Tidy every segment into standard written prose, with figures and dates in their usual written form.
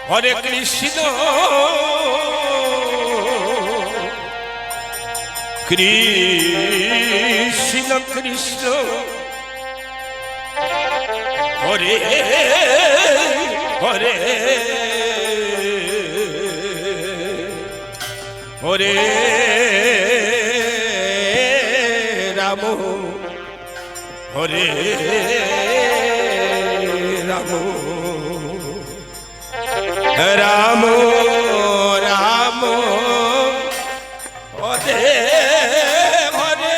হরে Krishna Krishna Krishna Hare Hare Hare Ram হরে Ram Ram Ram Hare Hare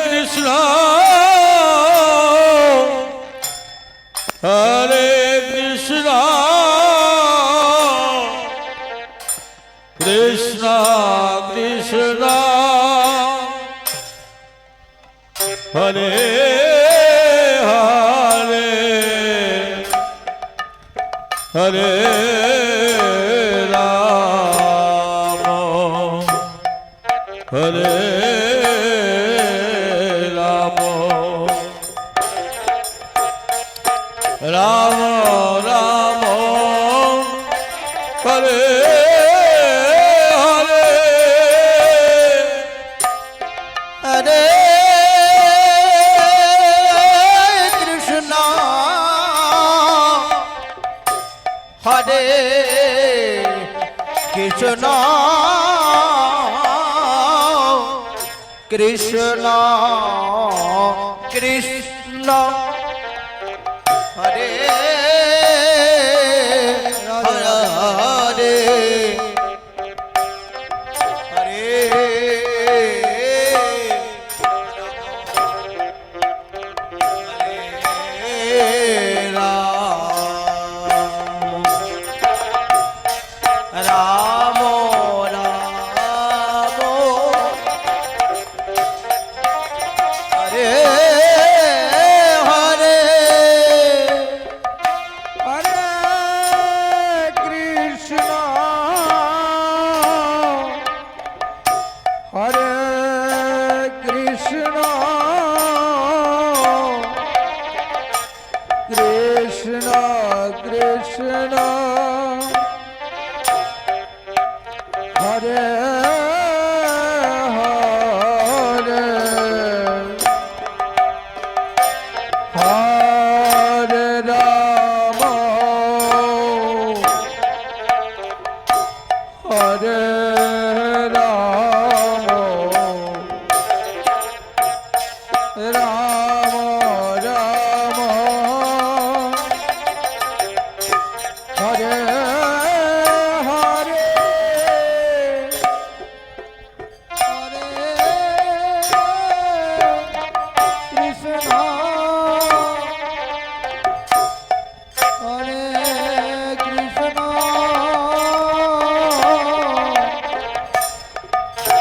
Krishna হরে Krishna Krishna Krishna Hare Hare Hare Ram হরে Ram Ram Ram Hare Hare Hare Krishna হরে Krishna Krishna Krishna Hare Hare Hare Ram Ram Hare Hare Hare Krishna হরে Krishna Krishna Krishna Hare Hare Hare Ram হরে Ram Ram Ram Hare Hare Krishna হরে Krishna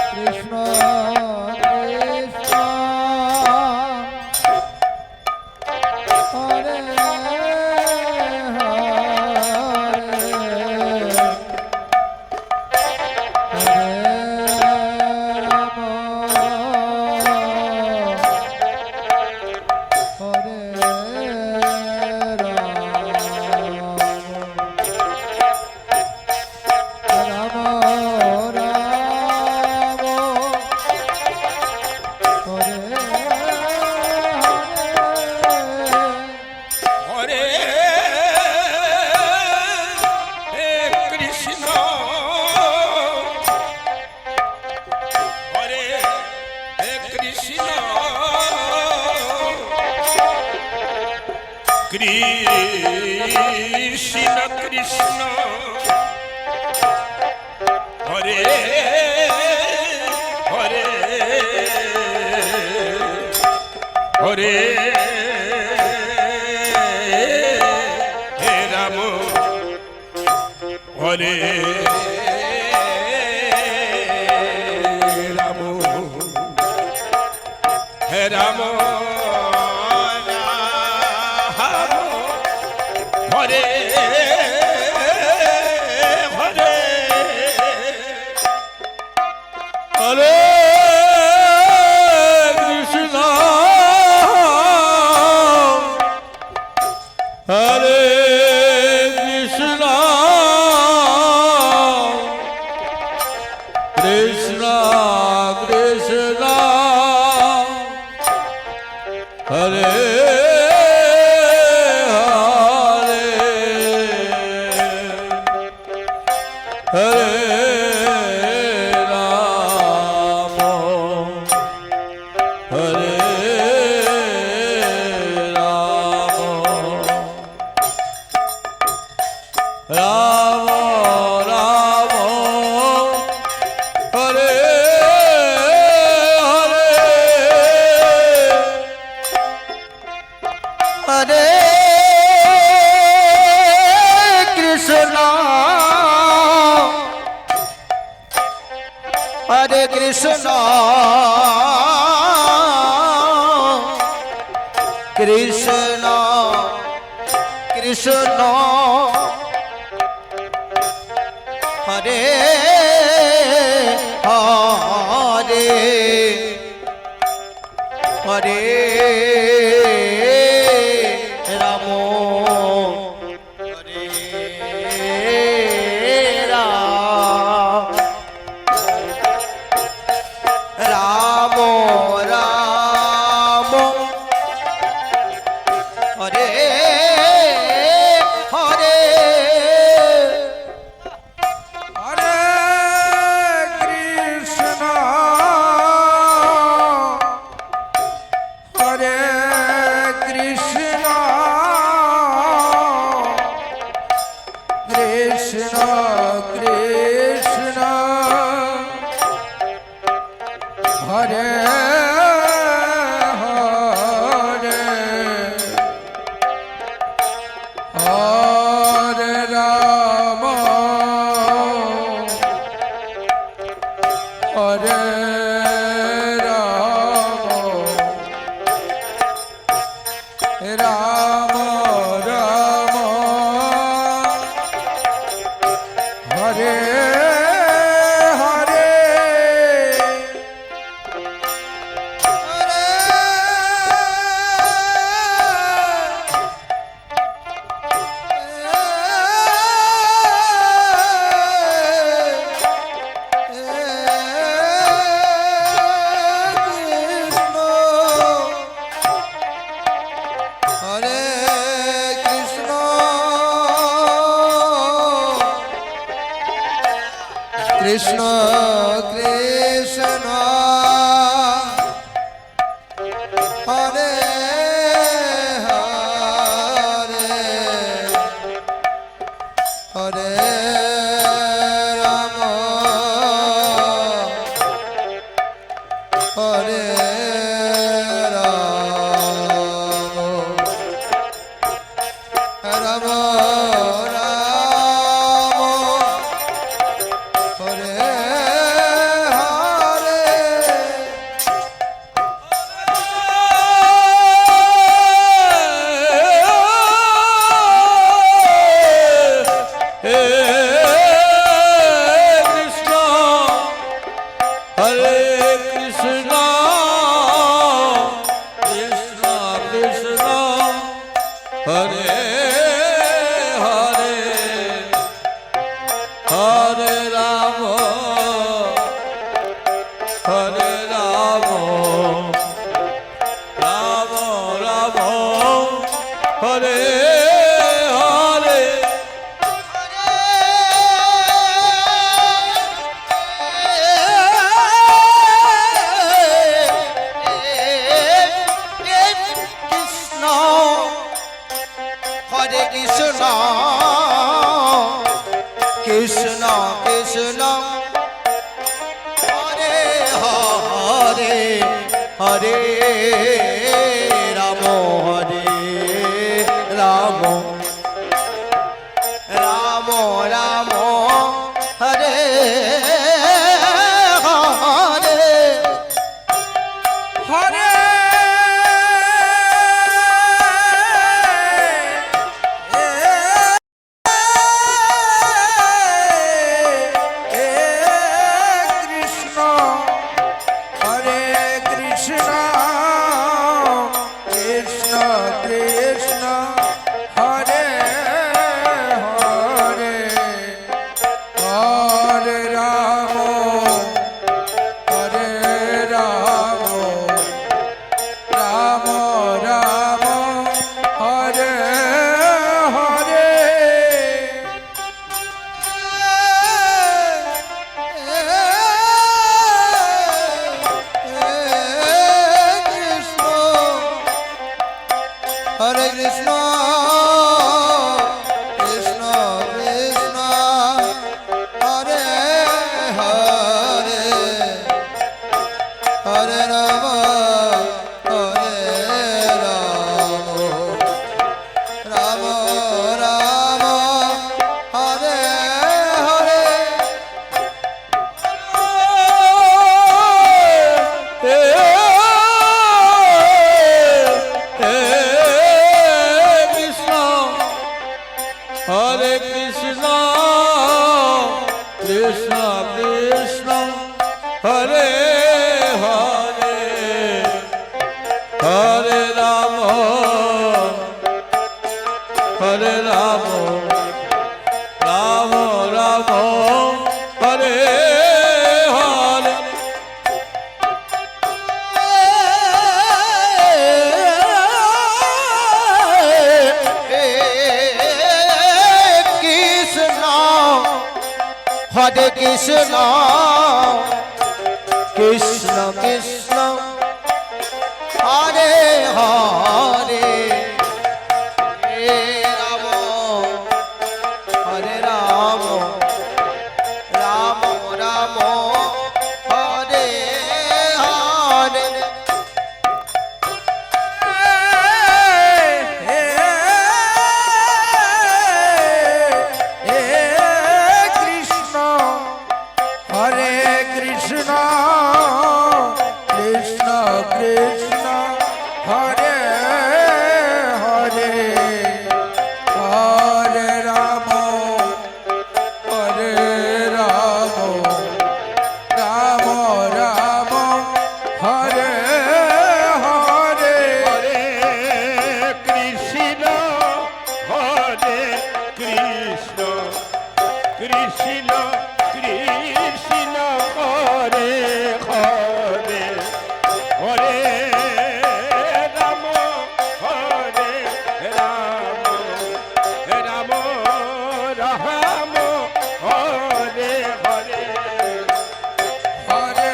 Krishna Krishna Hare Hare Krishna হরে Krishna Krishna Krishna Hare Hare Hare Ram হরে Ram Ram Hare Hare Hare Krishna হরে Ram হরে Ram Ram Ram Hare Hare Hare Krishna হরে Krishna Krishna Krishna Hare Hare Hare Ram হরে Ram Ram Ram Hare Hare Hare Krishna হরে Krishna Krishna Krishna Hare Hare Hare Ram হরে Ram Ram Ram Hare Hare Hare Krishna Krishna Krishna Hare Hare Hare Ram হরে Ram Ram Hare Hare হে Krishna হরে Krishna Krishna Krishna Hare Hare Hare Ram হরে Ram Ram Ram Hare Hare Krishna হরে Krishna Krishna Krishna Hare Hare Hare Ram হরে Ram Ram Ram Hare Hare Hare Krishna হরে Krishna Krishna Krishna Hare Hare Hare Ram Ram Ram Hare Hare Krishna হরে Krishna Krishna Krishna Hare Hare Ram হরে Ram Ram Ram Hare Hare Krishna হরে Krishna Krishna Krishna Hare Hare Hare Ram Ram Ram Hare Hare Hare Krishna হরে Krishna Krishna Krishna Hare Hare Hare Ram হরে Ram Ram Ram Hare Hare Hare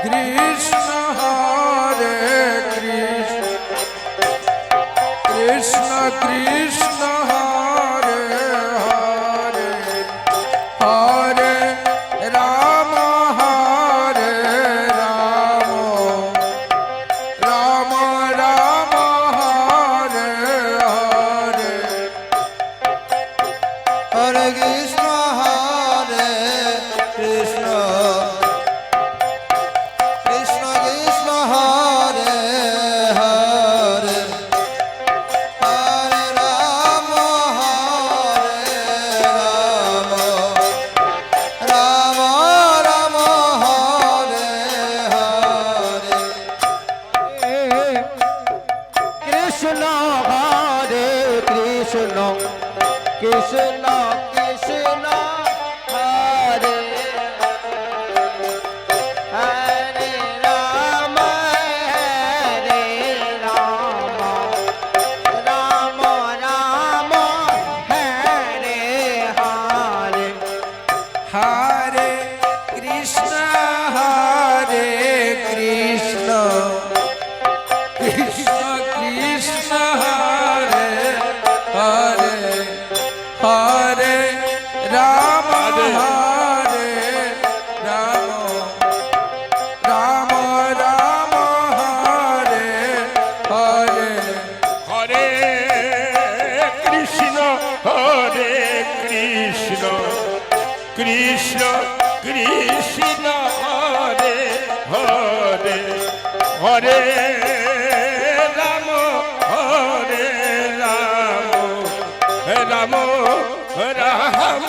Krishna হরে Krishna Krishna Krishna Hare Hare Hare Ram হরে Ram Ram Ram Hare Hare Hare Krishna হরে Krishna Krishna Krishna Hare Hare Hare Ram Ram Ram Hare Hare Krishna হরে Krishna Krishna Krishna Hare Hare Ram Ram Ram Hare Hare Hare Krishna হরে Krishna Krishna Krishna Hare Hare Hare Ram হরে Ram Ram Ram Hare Hare Hare Krishna Krishna Krishna Hare Hare Hare Ram Ram Ram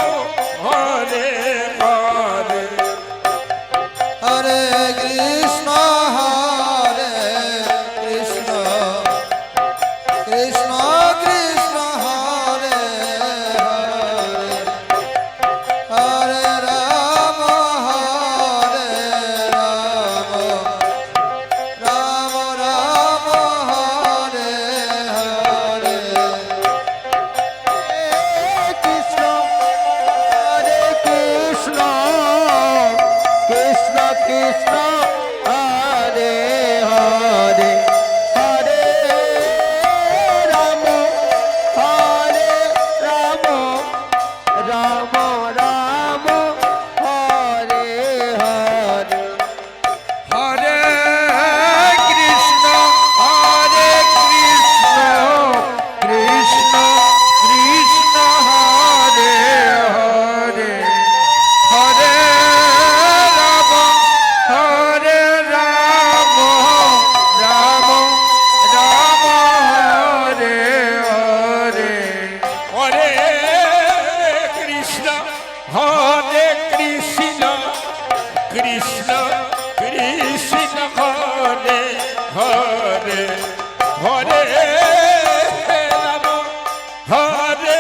Hare Hare Hare Krishna হরে Krishna Krishna Krishna Hare Hare Hare Ram Ram Ram Hare Hare Krishna হরে Krishna Krishna Krishna Hare Hare Hare Ram Ram Ram Hare Hare Hare Krishna Krishna Krishna Hare Hare Hare Ram Ram Ram Hare Hare Hare Krishna Krishna Krishna Hare Hare Hare Ram হরে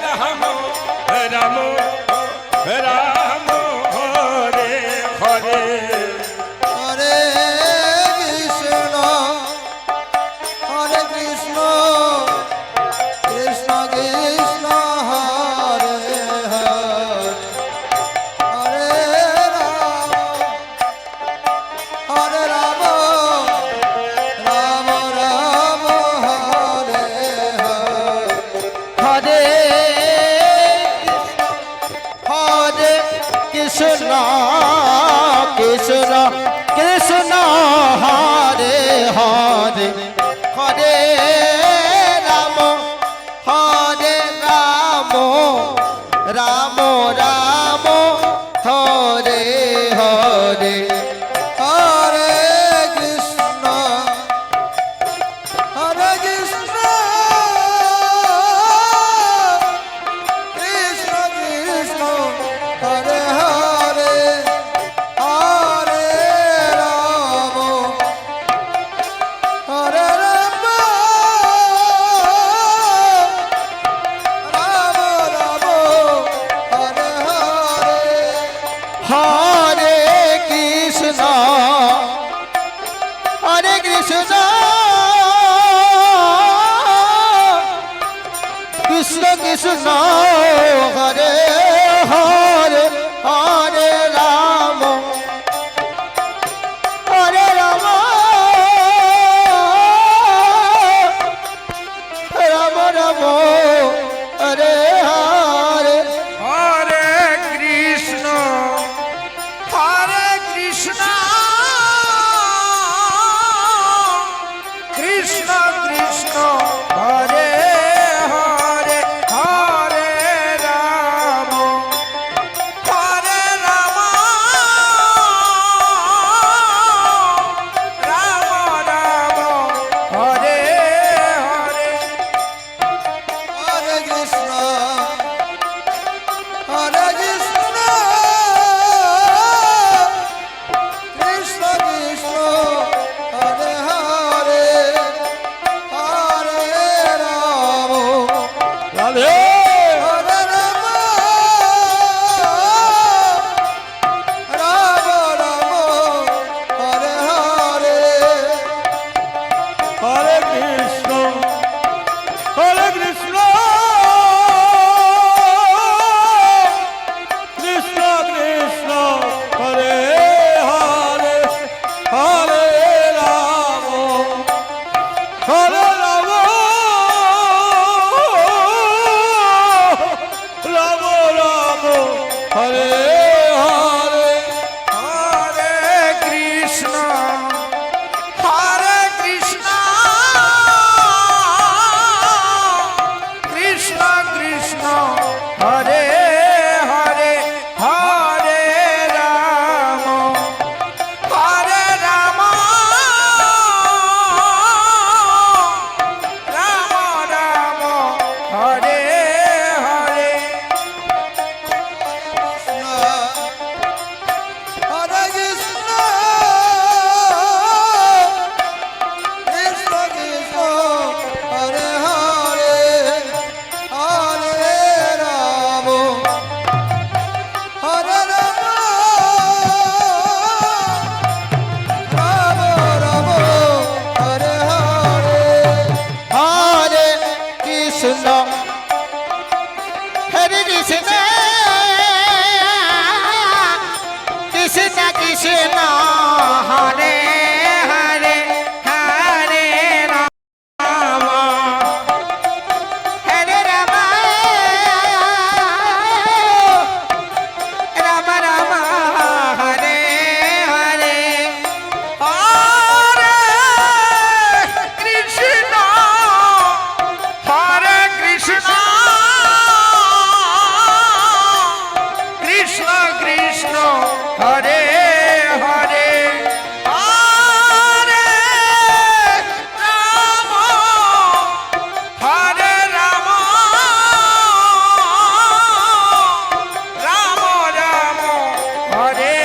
Ram Ram Ram Hare Hare Hare Krishna Krishna Krishna Hare Hare Hare Ram Ram Ram Hare Hare Hare Krishna Krishna Krishna Hare Hare Hare Ram Ram Ram Hare Hare Hare Krishna Krishna Krishna Hare Hare Hare Ram হরে Ram Ram Ram Hare Hare Krishna Krishna Krishna Hare Hare Hare Ram Ram Ram Hare Hare Hare Krishna Krishna Krishna Hare Hare Hare Ram Ram Ram Hare Hare Hare Krishna Krishna Krishna Hare Hare Hare Ram Radhe হরে Ram Ram Ram Hare Hare Hare Krishna Krishna Krishna Hare Hare Hare Ram Ram Ram Hare Hare Hare Krishna Krishna Krishna Hare Hare Hare Ram Ram Ram Hare Hare Hare Krishna Krishna Krishna Hare Hare Hare Ram হরে Ram Ram Ram Hare Hare Hare Krishna হরে Krishna Krishna Krishna Hare Hare Hare Ram হরে Ram Ram Ram Hare Hare Hare Krishna Krishna Krishna Hare Hare Hare Ram Ram Ram হরে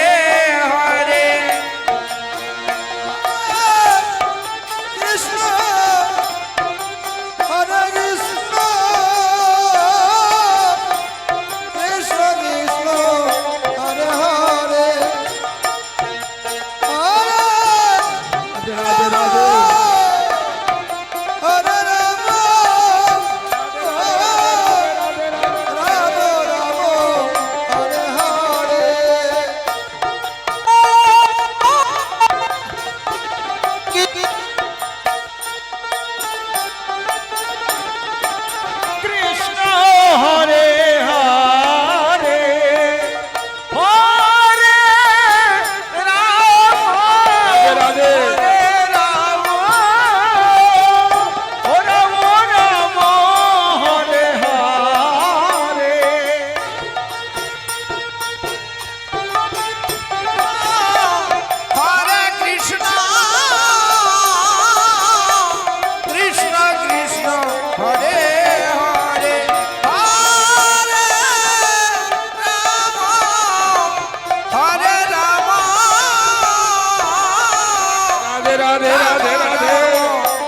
Radhe Radhe Radhe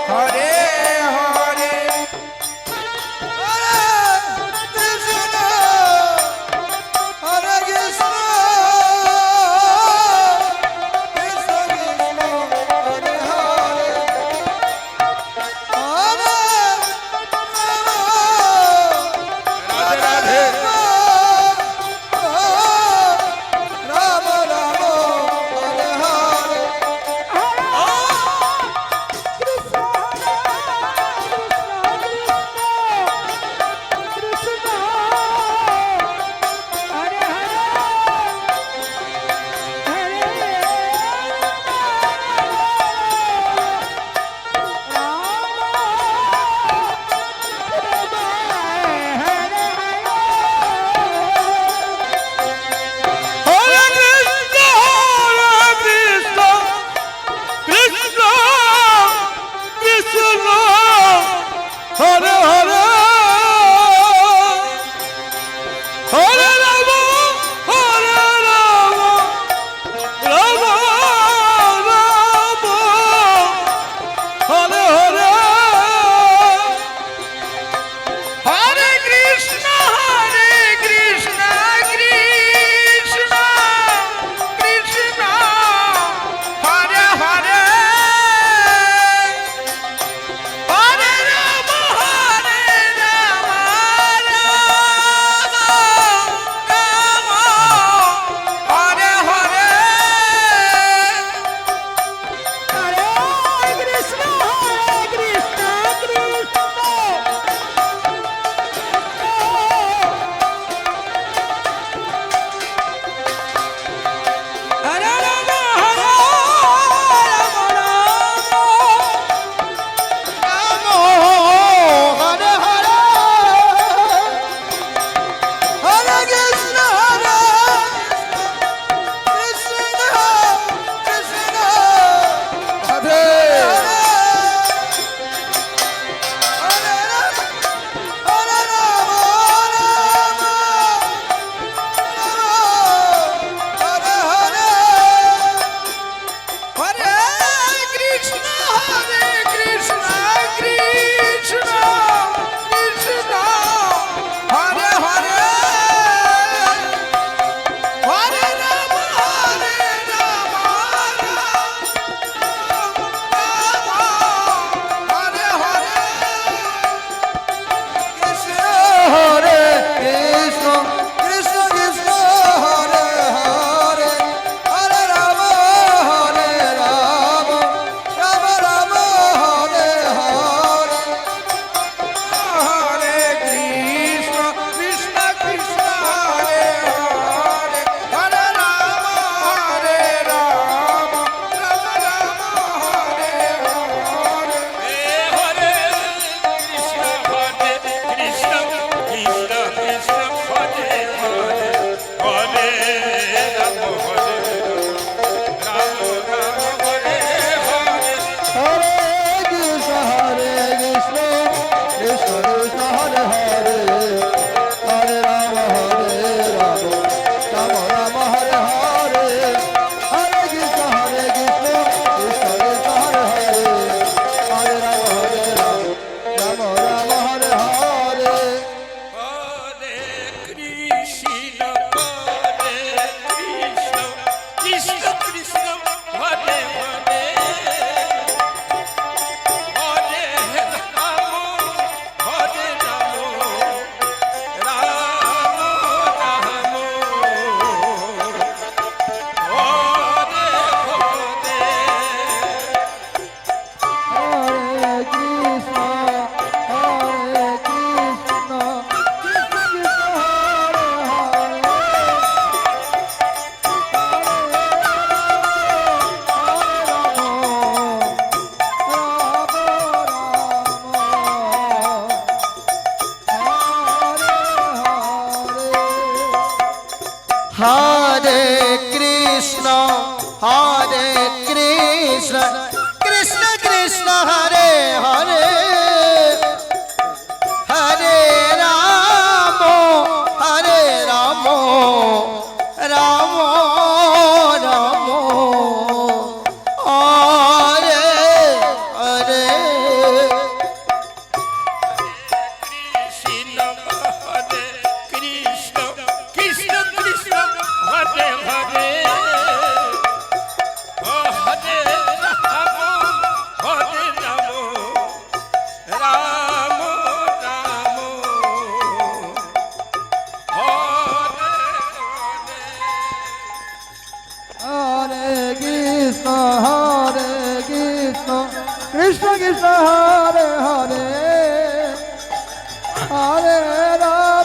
Hare Hare Krishna হরে Krishna Krishna Krishna Hare Hare Hare Radhe Radhe Ram Ram Hare Hare Hare Krishna Krishna Krishna Hare Hare Hare Ram Ram Ram Hare Hare Hare Krishna Krishna Krishna Hare Hare Hare Ram Ram Ram Hare Hare Hare Ram Hare Hare Hare Krishna হরে Krishna Krishna Radhe হরে Ram হরে Ram Hare Hare Hare Krishna Krishna Krishna Hare Hare Hare Ram Hare Hare Krishna হরে Krishna Krishna Krishna Hare Hare Hare Ram Ram Ram Hare Hare Hare Krishna Krishna Krishna Hare Hare Hare Ram Ram Ram Hare Hare Hare Krishna হরে Krishna Krishna Krishna Hare Hare Hare Ram হরে Ram Ram Hare Hare Hare Krishna Krishna Krishna Hare Hare Hare Ram Ram Ram Hare Hare Hare Krishna Krishna Krishna Hare Hare Hare Ram Ram Ram Hare Hare Hare Krishna Krishna Krishna Hare Hare Hare Ram Ram Ram Hare Hare Hare Krishna Krishna Krishna Hare Hare Krishna Krishna Krishna Hare Hare Hare Ram Ram Ram হরে Krishna Krishna Hare Hare Hare Ram